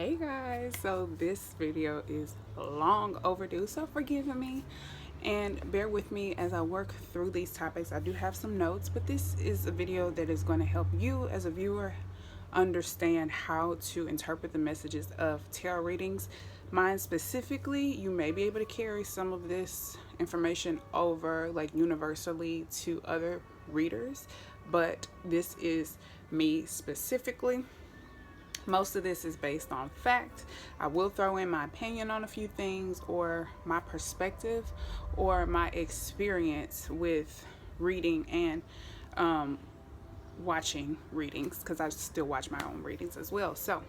Hey guys, so this video is long overdue, so forgive me and bear with me as I work through these topics. I do have some notes, but this is a video that is going to help you as a viewer understand how to interpret the messages of tarot readings. Mine specifically, you may be able to carry some of this information over like universally to other readers, but this is me specifically. Most of this is based on fact. I will throw in my opinion on a few things, or my perspective, or my experience with reading and watching readings, because I still watch my own readings as well. So,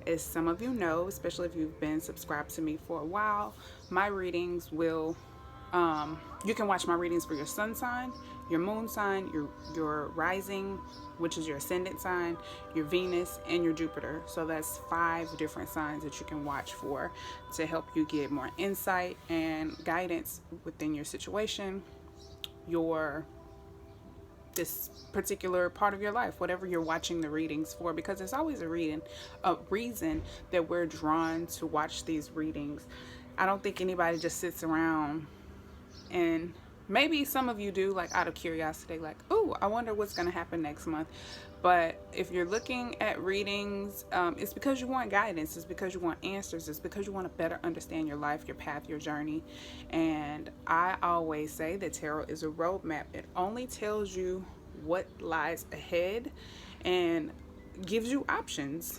as some of you know, especially if you've been subscribed to me for a while, my readings will you can watch my readings for your sun sign, your moon sign, your rising, which is your ascendant sign, your Venus, and your Jupiter. So that's 5 different signs that you can watch for to help you get more insight and guidance within your situation, this particular part of your life, whatever you're watching the readings for, because there's always a reason that we're drawn to watch these readings. I don't think anybody just sits around, and maybe some of you do, like out of curiosity, like, oh, I wonder what's going to happen next month. But if you're looking at readings, it's because you want guidance, it's because you want answers, it's because you want to better understand your life, your path, your journey. And I always say that tarot is a roadmap. It only tells you what lies ahead and gives you options.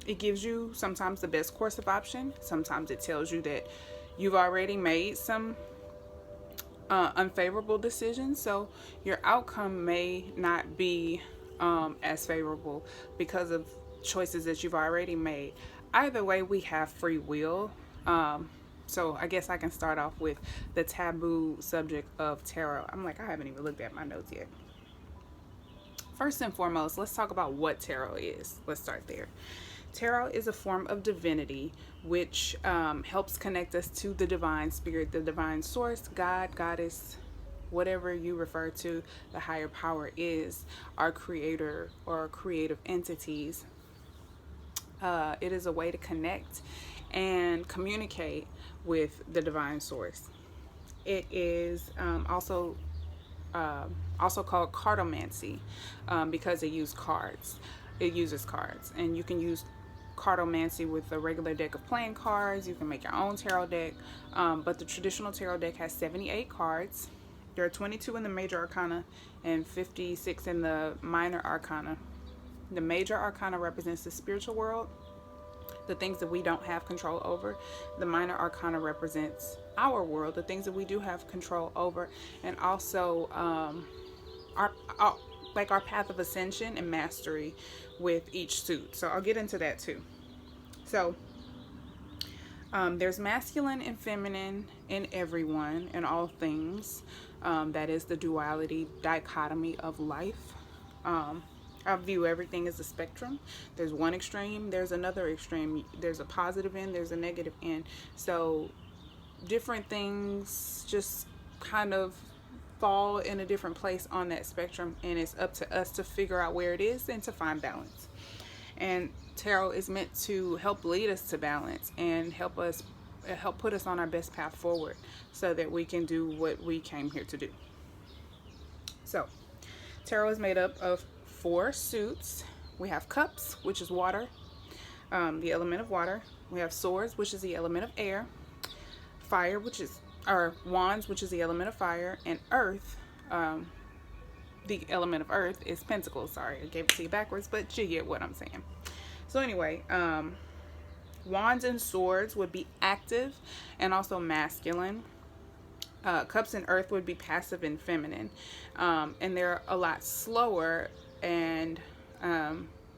It gives you sometimes the best course of action. Sometimes it tells you that you've already made some unfavorable decisions, so your outcome may not be as favorable because of choices that you've already made. Either way, we have free will. So I guess I can start off with the taboo subject of tarot. I'm like, I haven't even looked at my notes yet. First and foremost, let's talk about what tarot is. Let's start there. Tarot is a form of divinity which helps connect us to the divine spirit, the divine source, God, goddess, whatever you refer to the higher power is, our creator or creative entities. It is a way to connect and communicate with the divine source. It is also called cartomancy because it uses cards. It uses cards, and you can use cartomancy with a regular deck of playing cards. You can make your own tarot deck, but the traditional tarot deck has 78 cards. There are 22 in the major arcana and 56 in the minor arcana. The major arcana represents the spiritual world, the things that we don't have control over. The minor arcana represents our world, the things that we do have control over, and also our path of ascension and mastery with each suit. So I'll get into that too. So there's masculine and feminine in everyone and all things. That is the duality, dichotomy of life. I view everything as a spectrum. There's one extreme, there's another extreme. There's a positive end, there's a negative end. So different things just kind of fall in a different place on that spectrum, and it's up to us to figure out where it is and to find balance. And tarot is meant to help lead us to balance and help put us on our best path forward so that we can do what we came here to do. So tarot is made up of 4 suits. We have cups, which is water, the element of water. We have swords, which is the element of air. Fire, wands, which is the element of fire, and earth, the element of earth is pentacles. Sorry, I gave it to you backwards, but you get what I'm saying. So anyway, wands and swords would be active and also masculine. Cups and earth would be passive and feminine, and they're a lot slower, and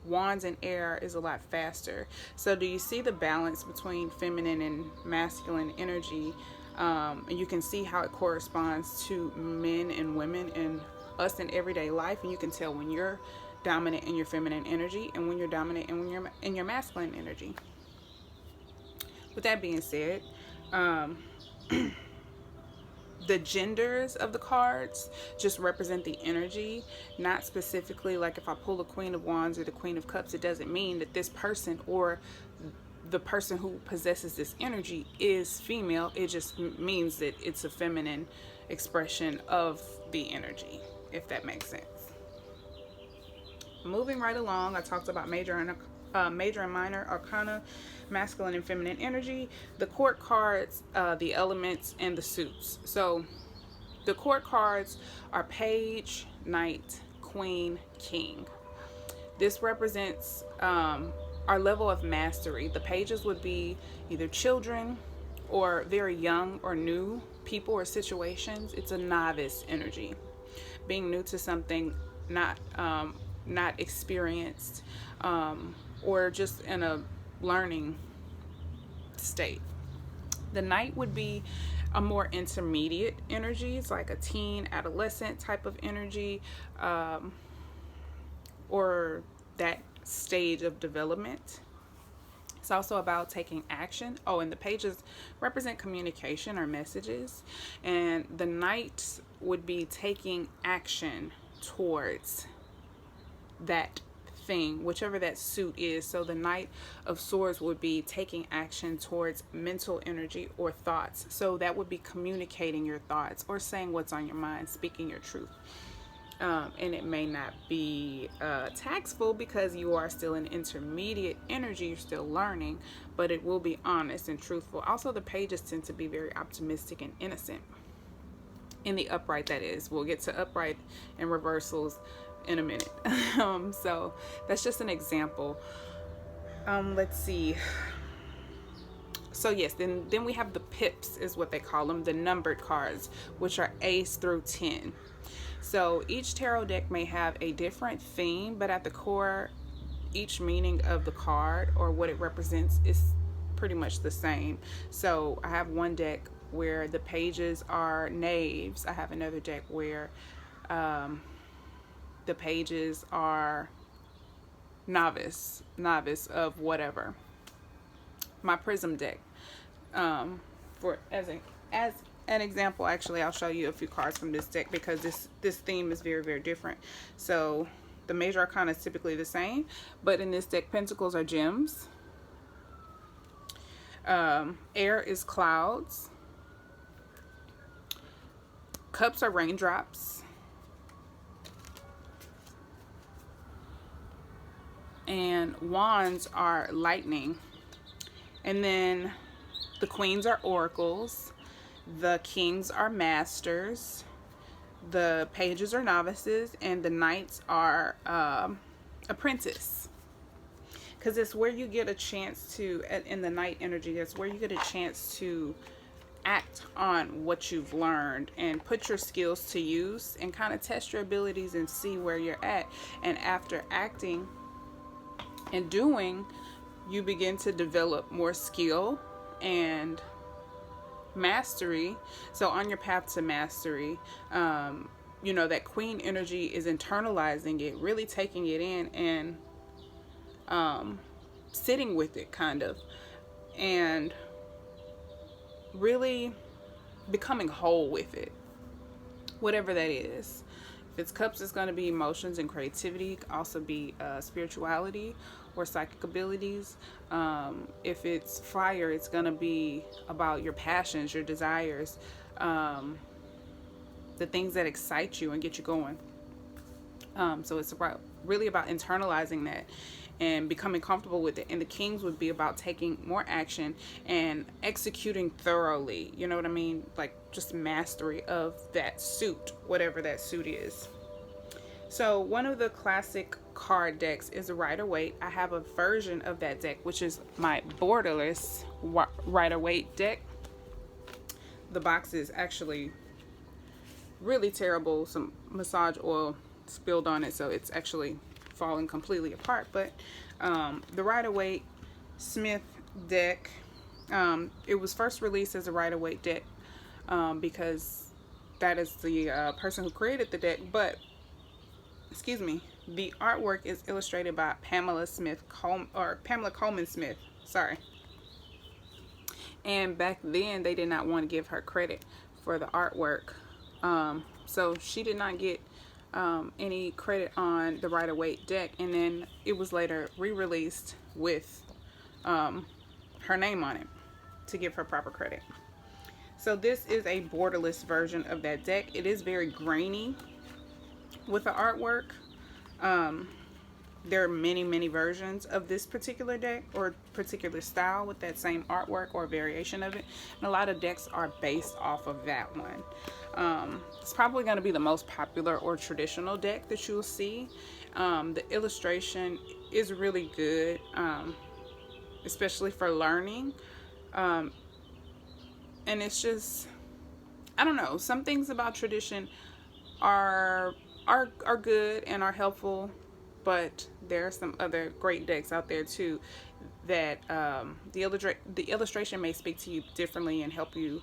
wands and air is a lot faster. So do you see the balance between feminine and masculine energy? And you can see how it corresponds to men and women and us in everyday life, and you can tell when you're dominant in your feminine energy and when you're dominant and when you're in your masculine energy. With that being said, the genders of the cards just represent the energy, not specifically like if I pull the Queen of Wands or the Queen of Cups, it doesn't mean that this person or the person who possesses this energy is female. It just means that it's a feminine expression of the energy, if that makes sense. Moving right along, I talked about major and minor arcana, masculine and feminine energy, the court cards, the elements, and the suits. So the court cards are page, knight, queen, king. This represents our level of mastery. The pages would be either children or very young or new people or situations. It's a novice energy, being new to something, not experienced, or just in a learning state. The knight would be a more intermediate energy. It's like a teen, adolescent type of energy, or that stage of development. It's also about taking action. Oh, and the pages represent communication or messages. And the knight would be taking action towards that thing, whichever that suit is. So the Knight of Swords would be taking action towards mental energy or thoughts. So that would be communicating your thoughts or saying what's on your mind, speaking your truth. And it may not be tactful because you are still in intermediate energy, you're still learning, but it will be honest and truthful. Also, the pages tend to be very optimistic and innocent. In the upright, that is. We'll get to upright and reversals in a minute. So that's just an example. Let's see. So yes, then we have the pips, is what they call them, the numbered cards, which are ace through 10. So each tarot deck may have a different theme, but at the core, each meaning of the card or what it represents is pretty much the same. So I have one deck where the pages are knaves. I have another deck where the pages are novice of whatever. My prism deck, as an example, actually I'll show you a few cards from this deck because this theme is very, very different. So the major arcana is typically the same, but in this deck, pentacles are gems, air is clouds, cups are raindrops, and wands are lightning. And then the queens are oracles, the kings are masters, the pages are novices, and the knights are apprentice. Because it's where you get a chance to, in the knight energy, that's where you get a chance to act on what you've learned and put your skills to use and kind of test your abilities and see where you're at. And after acting and doing, you begin to develop more skill and mastery. So on your path to mastery, you know, that queen energy is internalizing it, really taking it in and sitting with it kind of, and really becoming whole with it, whatever that is. If it's cups, it's going to be emotions and creativity. It could also be spirituality or psychic abilities. If it's fire, it's going to be about your passions, your desires, the things that excite you and get you going. So it's really about internalizing that and becoming comfortable with it. And the kings would be about taking more action and executing thoroughly, you know what I mean? Like just mastery of that suit, whatever that suit is. So one of the classic card decks is a Rider-Waite. I have a version of that deck, which is my borderless Rider-Waite deck. The box is actually really terrible. Some massage oil spilled on it, so it's actually falling completely apart. But the Rider-Waite Smith deck, it was first released as a Rider-Waite deck because that is the person who created the deck. But excuse me, the artwork is illustrated by Pamela Coleman Smith, sorry. And back then they did not want to give her credit for the artwork. So she did not get any credit on the Rider-Waite deck, and then it was later re-released with her name on it to give her proper credit. So this is a borderless version of that deck. It is very grainy with the artwork. There are many versions of this particular deck or particular style with that same artwork or variation of it, and a lot of decks are based off of that one. It's probably going to be the most popular or traditional deck that you'll see. The illustration is really good, especially for learning, and it's just, I don't know, some things about tradition are good and are helpful, but there are some other great decks out there too that the illustration may speak to you differently and help you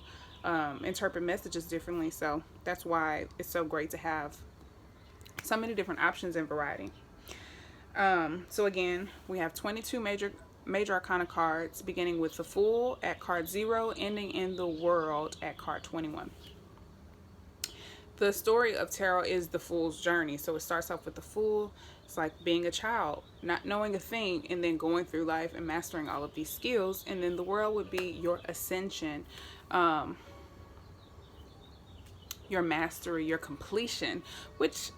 interpret messages differently. So that's why it's so great to have so many different options and variety. So again, we have 22 major arcana cards, beginning with the Fool at card 0, ending in the World at card 21. The story of tarot is the Fool's journey. So it starts off with the Fool. It's like being a child, not knowing a thing, and then going through life and mastering all of these skills. And then the World would be your ascension, your mastery, your completion, which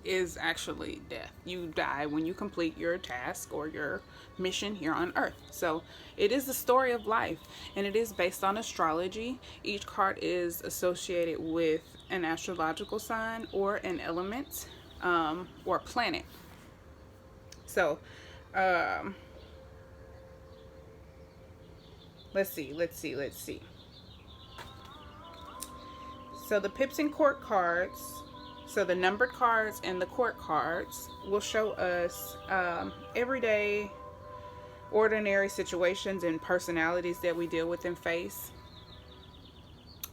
is actually death. You die when you complete your task or your mission here on Earth. So it is the story of life, and it is based on astrology. Each card is associated with an astrological sign or an element, or planet. So let's see. So the Pips and Court cards, so the numbered cards and the court cards, will show us everyday, ordinary situations and personalities that we deal with and face.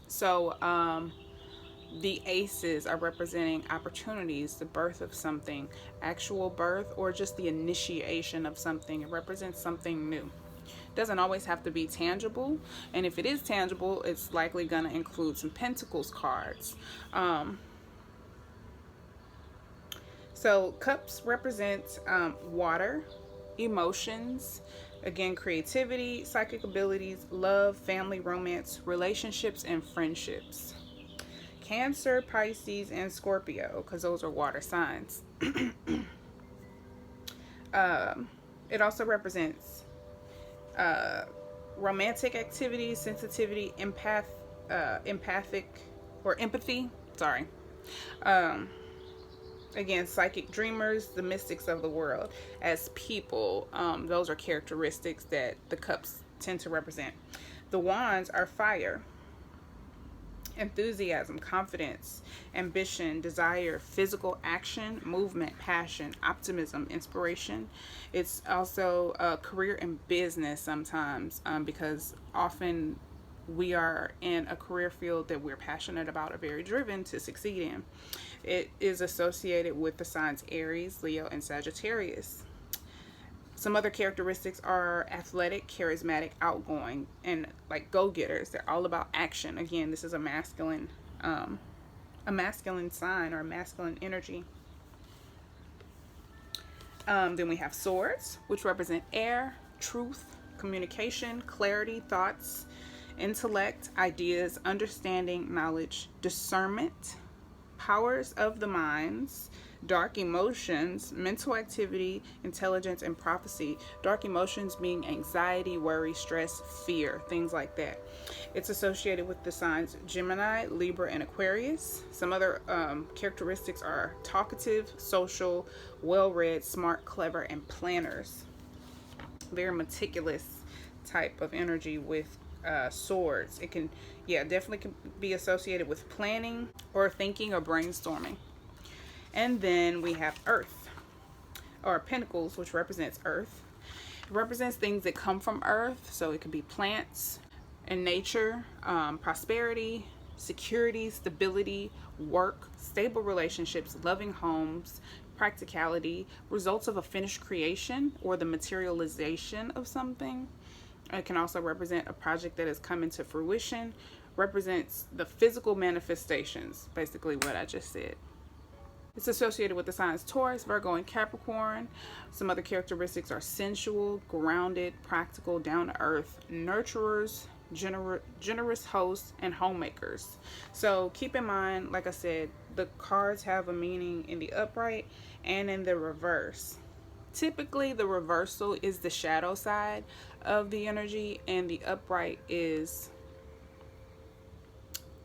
So the aces are representing opportunities, the birth of something, actual birth, or just the initiation of something. It represents something new. It doesn't always have to be tangible, and if it is tangible, it's likely going to include some Pentacles cards. So cups represents water, emotions, again, creativity, psychic abilities, love, family, romance, relationships, and friendships. Cancer, Pisces, and Scorpio, because those are water signs. It also represents romantic activity, sensitivity, empathic or empathy. Sorry. Again, psychic dreamers, the mystics of the world. As people, those are characteristics that the cups tend to represent. The wands are fire, enthusiasm, confidence, ambition, desire, physical action, movement, passion, optimism, inspiration. It's also career and business sometimes, because often we are in a career field that we're passionate about or very driven to succeed in. It is associated with the signs Aries, Leo, and Sagittarius. Some other characteristics are athletic, charismatic, outgoing, and like go-getters. They're all about action. Again, this is a masculine sign or a masculine energy. Then we have swords, which represent air, truth, communication, clarity, thoughts, intellect, ideas, understanding, knowledge, discernment, powers of the minds, dark emotions, mental activity, intelligence, and prophecy. Dark emotions being anxiety, worry, stress, fear, things like that. It's associated with the signs Gemini, Libra, and Aquarius. Some other characteristics are talkative, social, well-read, smart, clever, and planners. Very meticulous type of energy with swords. It can, definitely can be associated with planning or thinking or brainstorming. And then we have Earth, or Pentacles, which represents Earth. It represents things that come from Earth, so it could be plants and nature, prosperity, security, stability, work, stable relationships, loving homes, practicality, results of a finished creation or the materialization of something. It can also represent a project that has come into fruition, represents the physical manifestations, basically what I just said. It's associated with the signs Taurus, Virgo, and Capricorn. Some other characteristics are sensual, grounded, practical, down to earth, nurturers, generous hosts, and homemakers. So keep in mind, like I said, the cards have a meaning in the upright and in the reverse. Typically, the reversal is the shadow side of the energy, and the upright is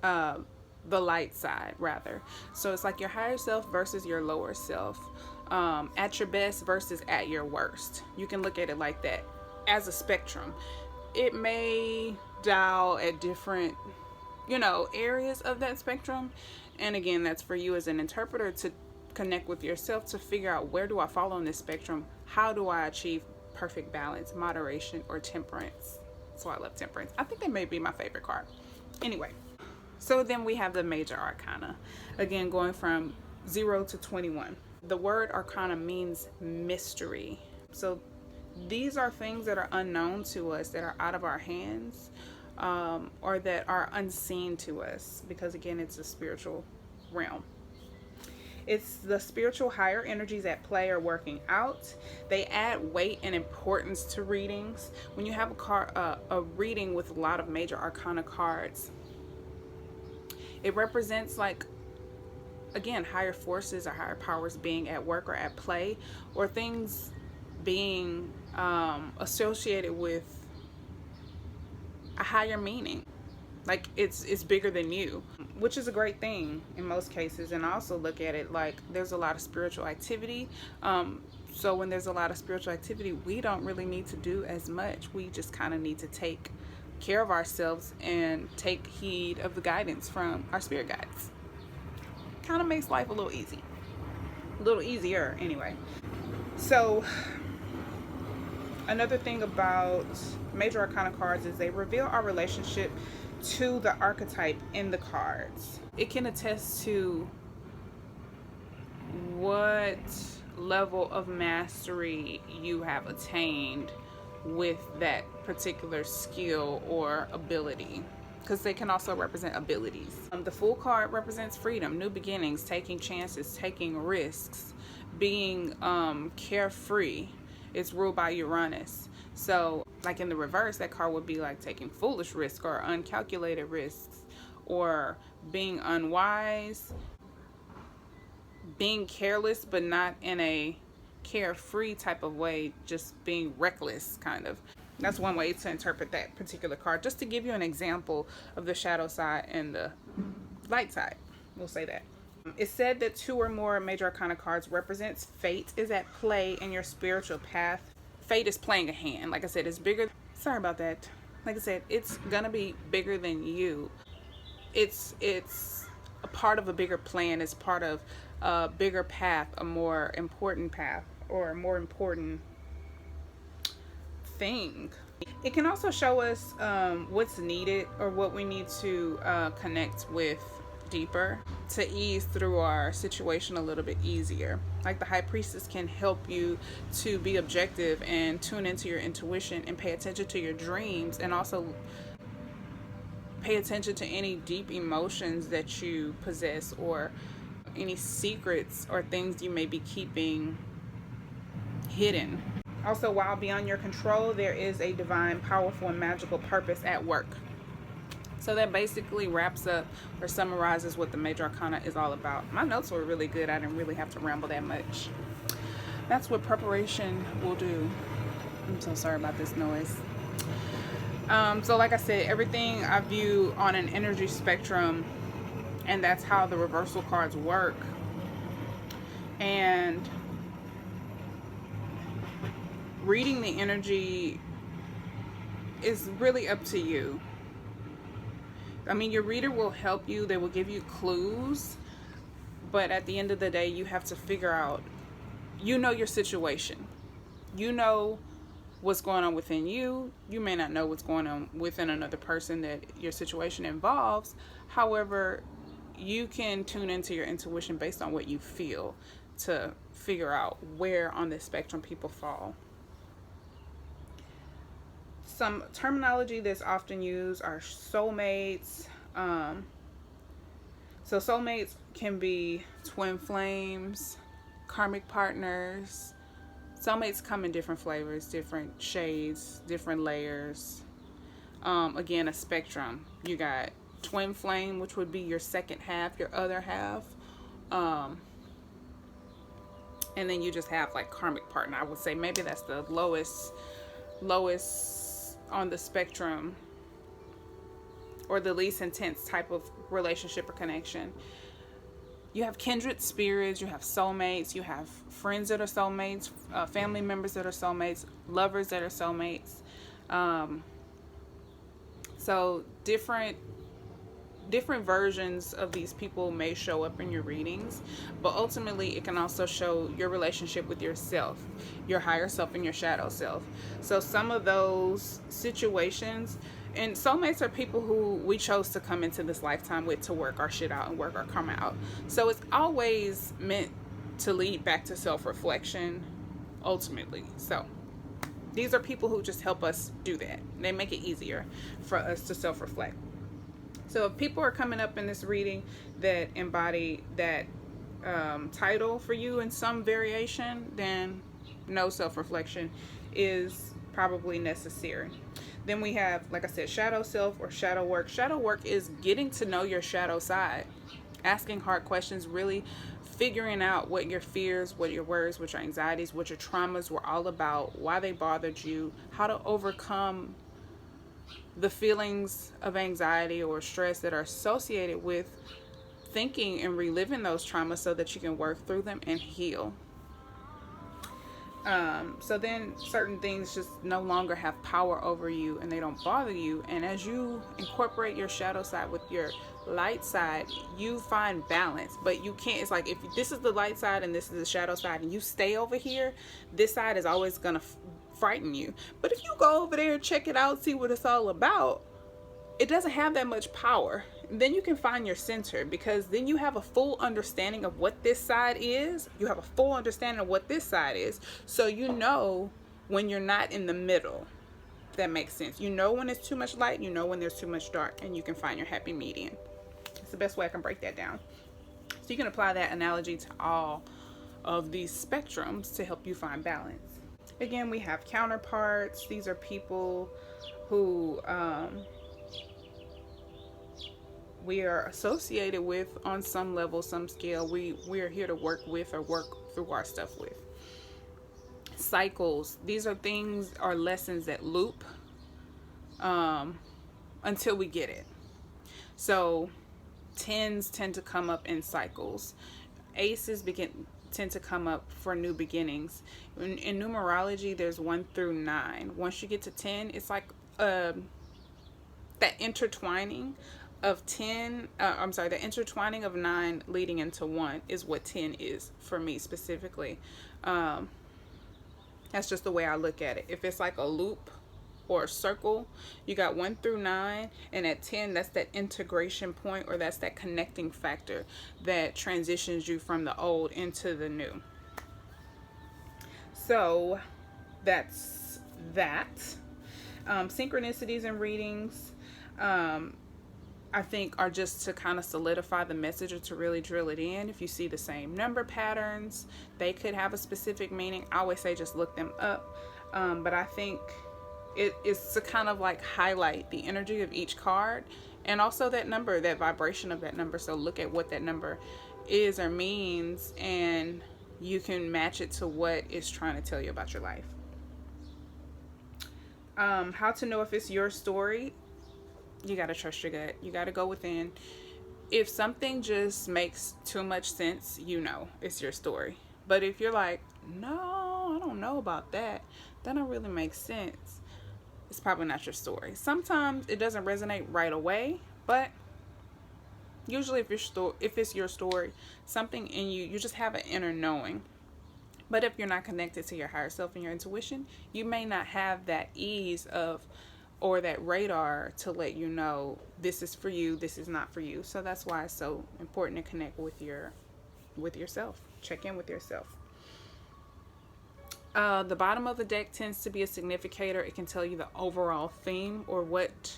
the light side, rather. So it's like your higher self versus your lower self, at your best versus at your worst. You can look at it like that, as a spectrum. It may dial at different, areas of that spectrum, and again, that's for you as an interpreter to connect with yourself to figure out, where do I fall on this spectrum? How do I achieve perfect balance, moderation, or temperance? So I love temperance. I think that may be my favorite card. Anyway, so then we have the major arcana, again going from 0 to 21. The word arcana means mystery. So these are things that are unknown to us, that are out of our hands, or that are unseen to us, because again, it's a spiritual realm. It's the spiritual higher energies at play or working out. They add weight and importance to readings. When you have a reading with a lot of major arcana cards, it represents, like, again, higher forces or higher powers being at work or at play, or things being associated with a higher meaning. Like it's bigger than you, which is a great thing in most cases. And I also look at it like there's a lot of spiritual activity. So when there's a lot of spiritual activity, we don't really need to do as much. We just kind of need to take care of ourselves and take heed of the guidance from our spirit guides. Kind of makes life a little easier anyway. So another thing about major arcana cards is they reveal our relationship to the archetype in the cards. It can attest to what level of mastery you have attained with that particular skill or ability, because they can also represent abilities. The Fool card represents freedom, new beginnings, taking chances, taking risks, being carefree. It's ruled by Uranus. So like in the reverse, that card would be like taking foolish risks or uncalculated risks, or being unwise, being careless, but not in a carefree type of way, just being reckless, kind of. That's one way to interpret that particular card, just to give you an example of the shadow side and the light side. We'll say that. It's said that 2 or more major arcana cards represents fate is at play in your spiritual path. Fate is playing a hand. Like I said, it's bigger. Sorry about that. Like I said, it's gonna be bigger than you. It's a part of a bigger plan. It's part of a bigger path, a more important path, or a more important thing. It can also show us what's needed, or what we need to connect with deeper to ease through our situation a little bit easier. Like the High Priestess can help you to be objective and tune into your intuition and pay attention to your dreams, and also pay attention to any deep emotions that you possess, or any secrets or things you may be keeping hidden. Also, while beyond your control, there is a divine, powerful, and magical purpose at work. So that basically wraps up or summarizes what the major arcana is all about. My notes were really good. I didn't really have to ramble that much. That's what preparation will do. I'm so sorry about this noise. So like I said, everything I view on an energy spectrum, and that's how the reversal cards work. And reading the energy is really up to you. I mean, your reader will help you. They will give you clues. But at the end of the day, you have to figure out, your situation. You know what's going on within you. You may not know what's going on within another person that your situation involves. However, you can tune into your intuition based on what you feel to figure out where on this spectrum people fall. Some terminology that's often used are soulmates, So soulmates can be twin flames, karmic partners. Soulmates come in different flavors, different shades, different layers. Again, a spectrum. You got twin flame, which would be your second half, your other half. And then you just have like karmic partner. I would say maybe that's the lowest on the spectrum, or the least intense type of relationship or connection. You have kindred spirits, you have soulmates, you have friends that are soulmates, family members that are soulmates, lovers that are soulmates. So different versions of these people may show up in your readings, but ultimately it can also show your relationship with yourself, your higher self and your shadow self. So some of those situations, and soulmates are people who we chose to come into this lifetime with to work our shit out and work our karma out. So it's always meant to lead back to self-reflection ultimately. So these are people who just help us do that. They make it easier for us to self-reflect. So if people are coming up in this reading that embody that title for you in some variation, then no self-reflection is probably necessary. Then we have, like I said, shadow self or shadow work. Shadow work is getting to know your shadow side, asking hard questions, really figuring out what your fears, what your worries, what your anxieties, what your traumas were all about, why they bothered you, how to overcome the feelings of anxiety or stress that are associated with thinking and reliving those traumas so that you can work through them and heal. So then certain things just no longer have power over you and they don't bother you. And as you incorporate your shadow side with your light side, you find balance. But you can't, it's like if this is the light side and this is the shadow side and you stay over here, this side is always going to frighten you. But if you go over there and check it out, see what it's all about, it doesn't have that much power. Then you can find your center, because then you have a full understanding of what this side is. You have a full understanding of what this side is. So you know when you're not in the middle. If that makes sense. You know when it's too much light, you know when there's too much dark, and you can find your happy median. It's the best way I can break that down. So you can apply that analogy to all of these spectrums to help you find balance. Again, we have counterparts. These are people who we are associated with on some level, some scale. We are here to work with or work through our stuff with. Cycles. These are things or lessons that loop until we get it. So 10s tend to come up in cycles. Aces tend to come up for new beginnings. In numerology, there's 1 through 9. Once you get to 10, it's like that intertwining of 10, the intertwining of 9 leading into 1 is what 10 is for me specifically. That's just the way I look at it. If it's like a loop or a circle, you got 1 through 9, and at 10, that's that integration point, or that's that connecting factor that transitions you from the old into the new. So that's that. Synchronicities and readings, I think, are just to kind of solidify the message or to really drill it in. If you see the same number patterns, they could have a specific meaning. I always say just look them up. But I think it is to kind of like highlight the energy of each card, and also that number, that vibration of that number. So look at what that number is or means, and you can match it to what it's trying to tell you about your life. How to know if it's your story. You got to trust your gut. You got to go within. If something just makes too much sense, you know it's your story. But if you're like, no, I don't know about that, that don't really make sense, it's probably not your story. Sometimes it doesn't resonate right away, but usually if it's your story, something in you just have an inner knowing. But if you're not connected to your higher self and your intuition, you may not have that ease of, or that radar to let you know this is for you, this is not for you. So that's why it's so important to connect with yourself. Check in with yourself. The bottom of the deck tends to be a significator. It can tell you the overall theme or what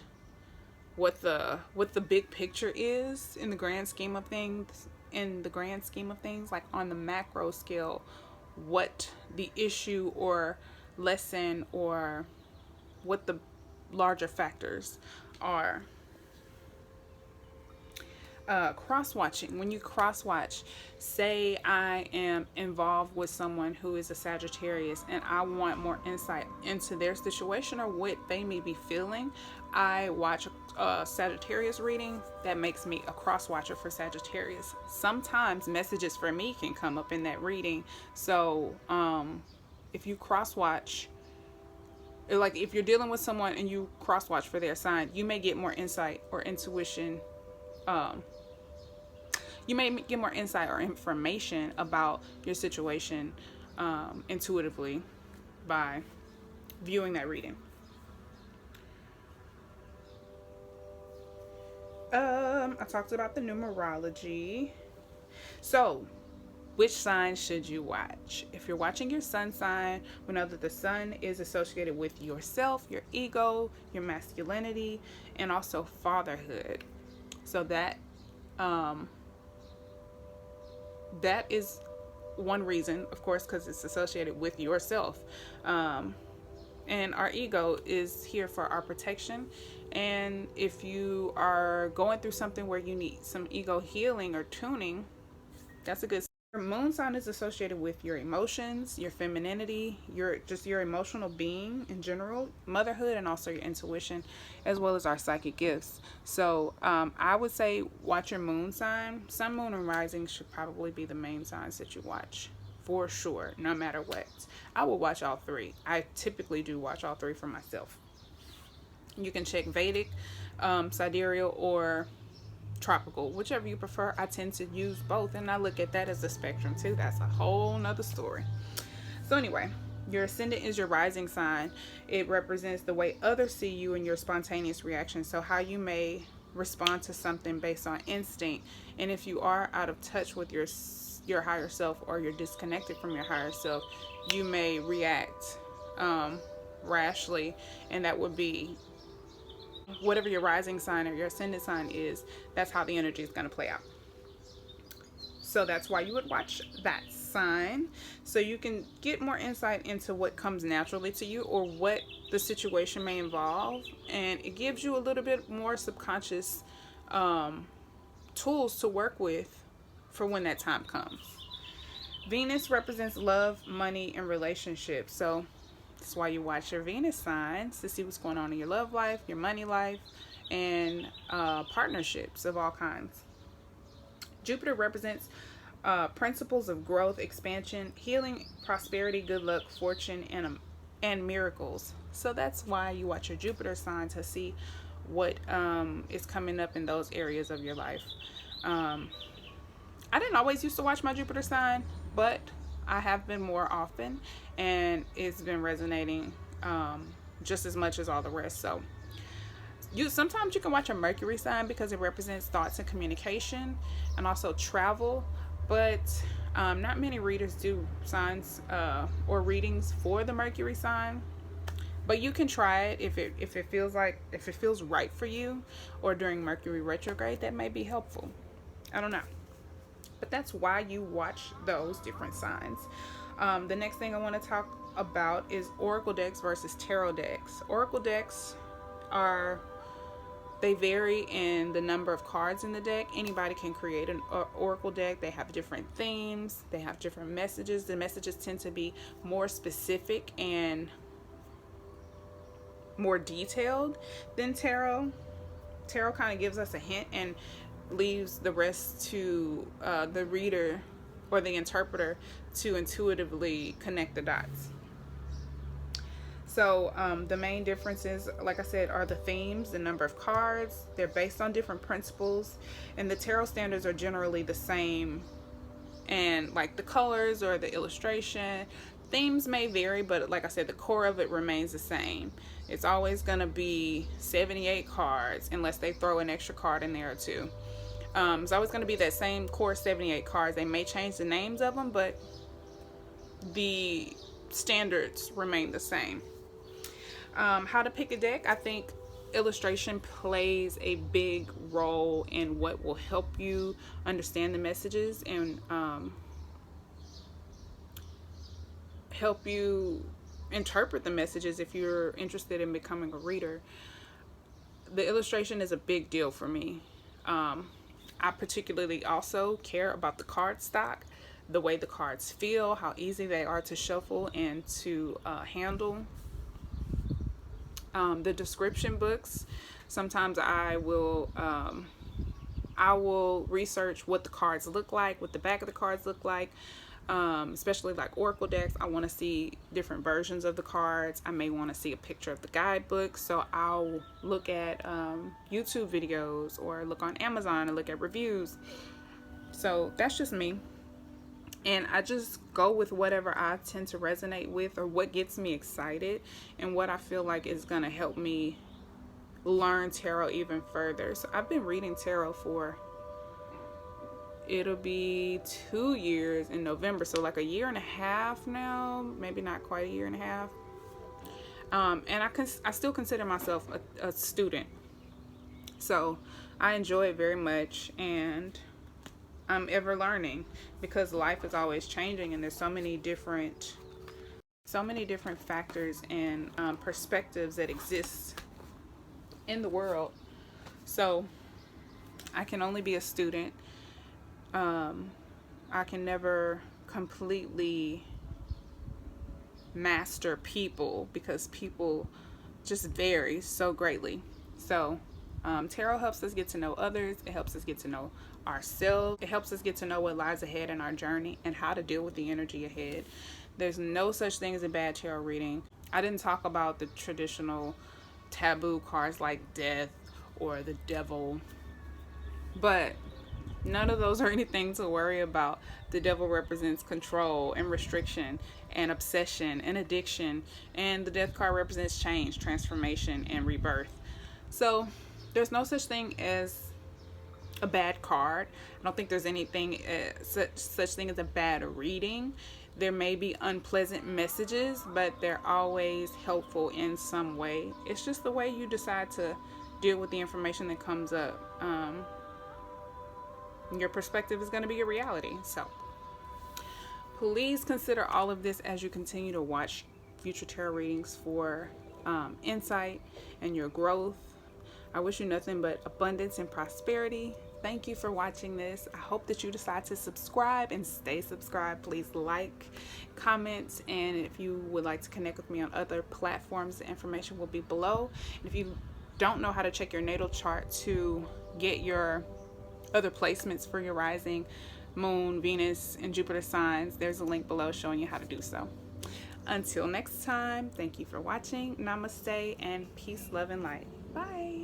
what the big picture is in the grand scheme of things. In the grand scheme of things, like on the macro scale, what the issue or lesson or what the larger factors are. Cross-watching. When you cross-watch, say I am involved with someone who is a Sagittarius and I want more insight into their situation or what they may be feeling, I watch a Sagittarius reading. That makes me a cross-watcher for Sagittarius. Sometimes messages for me can come up in that reading. So if you cross-watch, like if you're dealing with someone and you cross-watch for their sign, you may get more insight or intuition. You may get more insight or information about your situation intuitively by viewing that reading. I talked about the numerology. So, which sign should you watch? If you're watching your sun sign, we know that the sun is associated with yourself, your ego, your masculinity, and also fatherhood. So that that is one reason, of course, because it's associated with yourself. And our ego is here for our protection. And if you are going through something where you need some ego healing or tuning, that's a good. Your moon sign is associated with your emotions, your femininity, your emotional being in general, motherhood, and also your intuition, as well as our psychic gifts. So I would say watch your moon sign. Sun, moon, and rising should probably be the main signs that you watch for sure, no matter what. I will watch all three. I typically do watch all three for myself. You can check Vedic, sidereal, or tropical, whichever you prefer. I tend to use both, and I look at that as a spectrum too. That's a whole nother story. So anyway, your ascendant is your rising sign. It represents the way others see you and your spontaneous reaction. So how you may respond to something based on instinct, and if you are out of touch with your higher self, or you're disconnected from your higher self, you may react rashly, and that would be whatever your rising sign or your ascendant sign is. That's how the energy is going to play out. So that's why you would watch that sign, so you can get more insight into what comes naturally to you or what the situation may involve, and it gives you a little bit more subconscious tools to work with for when that time comes. Venus represents love, money, and relationships. So that's why you watch your Venus signs, to see what's going on in your love life, your money life, and partnerships of all kinds. Jupiter represents principles of growth, expansion, healing, prosperity, good luck, fortune, and miracles. So that's why you watch your Jupiter sign, to see what is coming up in those areas of your life. I didn't always used to watch my Jupiter sign, but I have been more often, and it's been resonating just as much as all the rest. So sometimes you can watch a Mercury sign because it represents thoughts and communication, and also travel, but not many readers do signs or readings for the Mercury sign. But you can try it if it feels right for you, or during Mercury retrograde, that may be helpful. I don't know. But that's why you watch those different signs. The next thing I want to talk about is Oracle decks versus Tarot decks. Oracle decks they vary in the number of cards in the deck. Anybody can create an Oracle deck. They have different themes. They have different messages. The messages tend to be more specific and more detailed than Tarot. Tarot kind of gives us a hint and leaves the rest to the reader or the interpreter to intuitively connect the dots. So the main differences, like I said, are the themes, the number of cards. They're based on different principles, and the tarot standards are generally the same, and like the colors or the illustration, themes may vary, but like I said, the core of it remains the same. It's always going to be 78 cards unless they throw an extra card in there or two. It's always going to be that same core 78 cards. They may change the names of them, but the standards remain the same. How to pick a deck. I think illustration plays a big role in what will help you understand the messages and help you interpret the messages if you're interested in becoming a reader. The illustration is a big deal for me. I particularly also care about the card stock, the way the cards feel, how easy they are to shuffle and to handle. The description books, sometimes I will research what the cards look like, what the back of the cards look like, especially like oracle decks. I want to see different versions of the cards. I may want to see a picture of the guidebook, so I'll look at YouTube videos or look on Amazon and look at reviews. So that's just me, and I just go with whatever I tend to resonate with or what gets me excited and what I feel like is going to help me learn tarot even further. So I've been reading tarot for, it'll be 2 years in November, so like a year and a half now, maybe not quite a year and a half. And I still consider myself a student, so I enjoy it very much, and I'm ever learning because life is always changing, and there's so many different factors and perspectives that exist in the world. So I can only be a student. I can never completely master people because people just vary so greatly. So tarot helps us get to know others. It helps us get to know ourselves. It helps us get to know what lies ahead in our journey and how to deal with the energy ahead. There's no such thing as a bad tarot reading. I didn't talk about the traditional taboo cards like death or the devil, but none of those are anything to worry about. The devil represents control and restriction and obsession and addiction, and the death card represents change, transformation, and rebirth. So there's no such thing as a bad card. I don't think there's anything such thing as a bad reading. There may be unpleasant messages, but they're always helpful in some way. It's just the way you decide to deal with the information that comes up. Your perspective is going to be your reality. So please consider all of this as you continue to watch future tarot readings for insight and your growth. I wish you nothing but abundance and prosperity. Thank you for watching this. I hope that you decide to subscribe and stay subscribed. Please like, comment, and if you would like to connect with me on other platforms, the information will be below. And if you don't know how to check your natal chart to get your other placements for your rising, moon, Venus, and Jupiter signs, there's a link below showing you how to do so. Until next time, thank you for watching. Namaste and peace, love, and light. Bye.